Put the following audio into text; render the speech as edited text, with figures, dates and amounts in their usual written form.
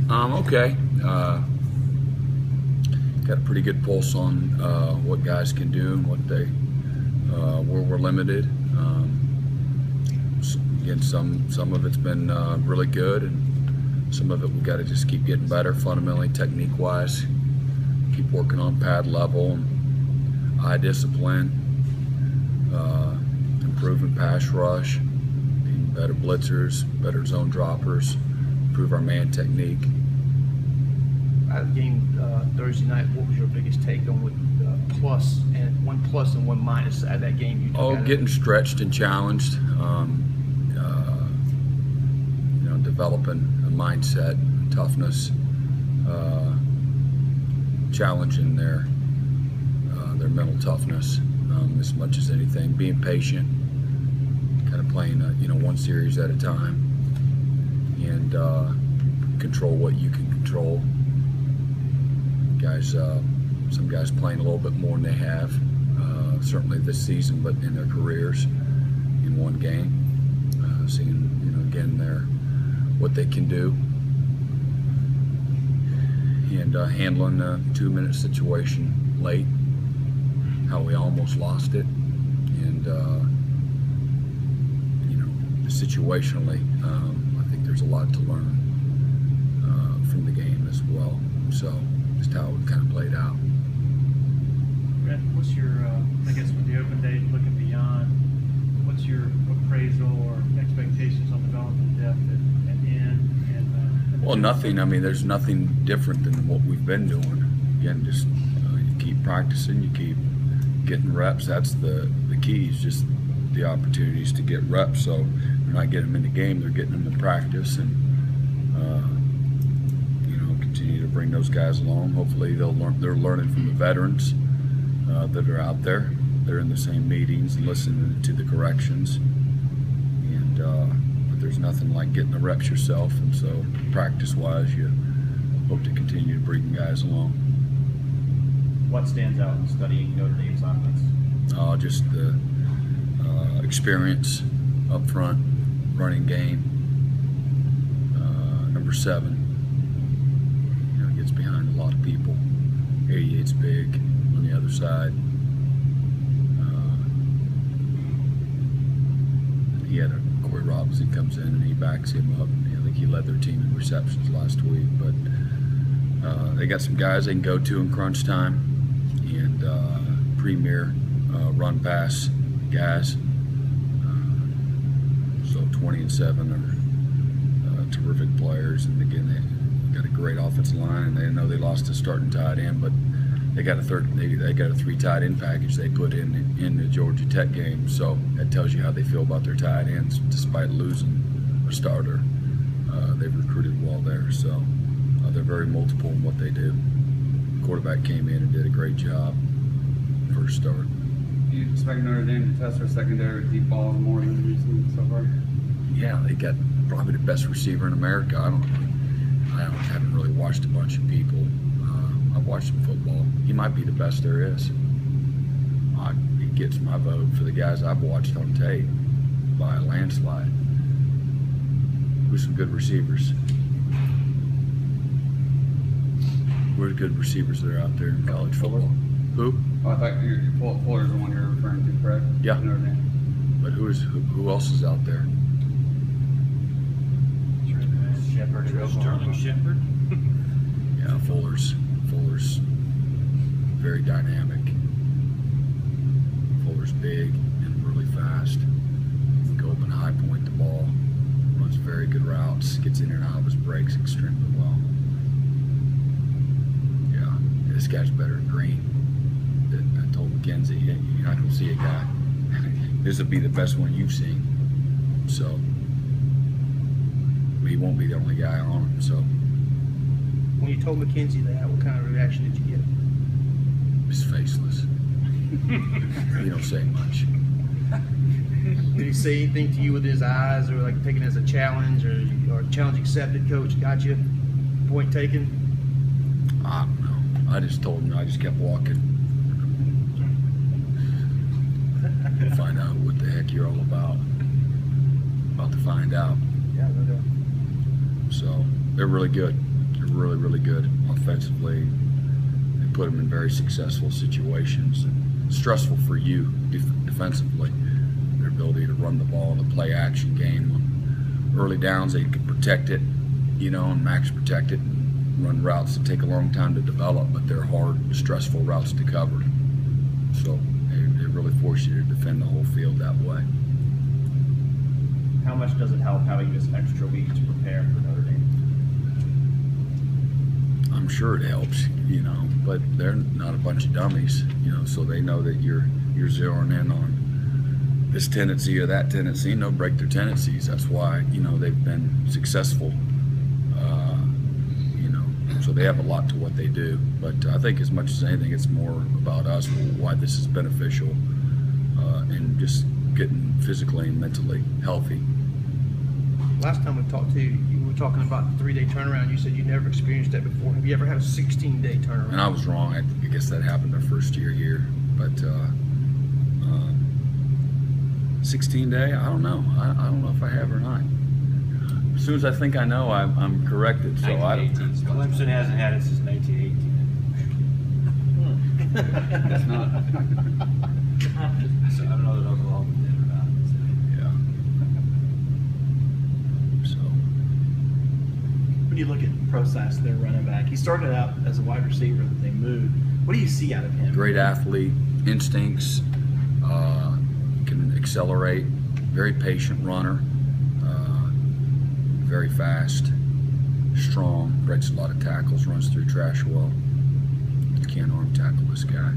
Okay. Got a pretty good pulse on what guys can do and what they where we're limited. Again, some of it's been really good, and some of it we've got to just keep getting better fundamentally, technique-wise. Keep working on pad level and eye discipline, improving pass rush, being better blitzers, better zone droppers, improve our man technique. Out of the game Thursday night, what was your biggest take on what plus and one minus out of that game? You took Getting stretched and challenged. You know, developing a mindset, toughness, challenging their mental toughness as much as anything. Being patient, kind of playing one series at a time, and control what you can control. Guys, some guys playing a little bit more than they have, certainly this season, but in their careers, in one game, seeing again what they can do, and handling a 2-minute situation late, how we almost lost it, and situationally, I think there's a lot to learn from the game as well. So just how it kind of played out. Brent, what's your, I guess with the open day looking beyond, what's your appraisal or expectations on development depth at end? And well, nothing. I mean, there's nothing different than what we've been doing. Again, just you keep practicing, you keep getting reps. That's the key, is just the opportunities to get reps. So they're not getting them in the game, they're getting them in practice, and continue to bring those guys along. Hopefully they're learning from the veterans that are out there. They're in the same meetings and listening to the corrections, and but there's nothing like getting the reps yourself, and so practice wise you hope to continue to bring guys along. What stands out in studying Notre Dame's offense? Just the experience up front, running game. Number 7 gets behind a lot of people. 88's big on the other side. He had Corey Robinson comes in and he backs him up. I think he led their team in receptions last week, but they got some guys they can go to in crunch time, and premier run pass guys. So 20 and 7 are terrific players, and again they got a great offensive line, and they know they lost a starting tight end, but they got a 3 tight end package they put in the Georgia Tech game. So that tells you how they feel about their tight ends, despite losing a starter. They've recruited well there, so they're very multiple in what they do. The quarterback came in and did a great job first start. Do you expect Notre Dame to test their secondary with deep ball more than recently so far? Yeah, they got probably the best receiver in America. I haven't really watched a bunch of people. I've watched some football. He might be the best there is. He gets my vote for the guys I've watched on tape by a landslide. Who's some good receivers? Where's good receivers that are out there in college football? Who? Oh, I thought Fuller's the one you're referring to, correct? Yeah. Notre Dame. But who else is out there? Shepard, Sterling Shepard. Yeah, Fuller's very dynamic. Fuller's big and really fast. Go up and high point the ball. Runs very good routes. Gets in and out of his breaks extremely well. Yeah, this guy's better than Green. I told McKenzie, you're not going to see a guy. This will be the best one you've seen. So, but he won't be the only guy on him. So, When you told McKenzie that, what kind of reaction did you get? he's faceless. He don't say much. Did he say anything to you with his eyes, or like taking it as a challenge, or challenge accepted? Coach, got you? Point taken? I don't know. I just told him. I just kept walking. Find out what the heck you're all about. About to find out. Yeah, no doubt. So they're really good. They're really, really good offensively. They put them in very successful situations. And stressful for you defensively. Their ability to run the ball in the play action game. On early downs, they can protect it, you know, and max protect it and run routes that take a long time to develop, but they're hard, stressful routes to cover. So they really force you to defend the whole field that way. How much does it help having this extra week to prepare for Notre Dame? I'm sure it helps, you know, but they're not a bunch of dummies, you know, so they know that you're zeroing in on this tendency or that tendency, and they'll break their tendencies. That's why, you know, they've been successful, you know, so they have a lot to what they do. But I think as much as anything, it's more about us, why this is beneficial, and just getting physically and mentally healthy. Last time we talked to you, you were talking about the 3-day turnaround. You said you never experienced that before. Have you ever had a 16-day turnaround? And I was wrong. I guess that happened our first year here. But 16-day, I don't know. I don't know if I have or not. As soon as I think I know, I'm corrected. So I don't. Clemson hasn't had it since 1918. It's not. So I don't know that Oklahoma did or not. Yeah. So When you look at Process, their running back, he started out as a wide receiver that they moved. What do you see out of him? great athlete, instincts, can accelerate, very patient runner, very fast, strong, breaks a lot of tackles, runs through trash well. You can't arm tackle this guy.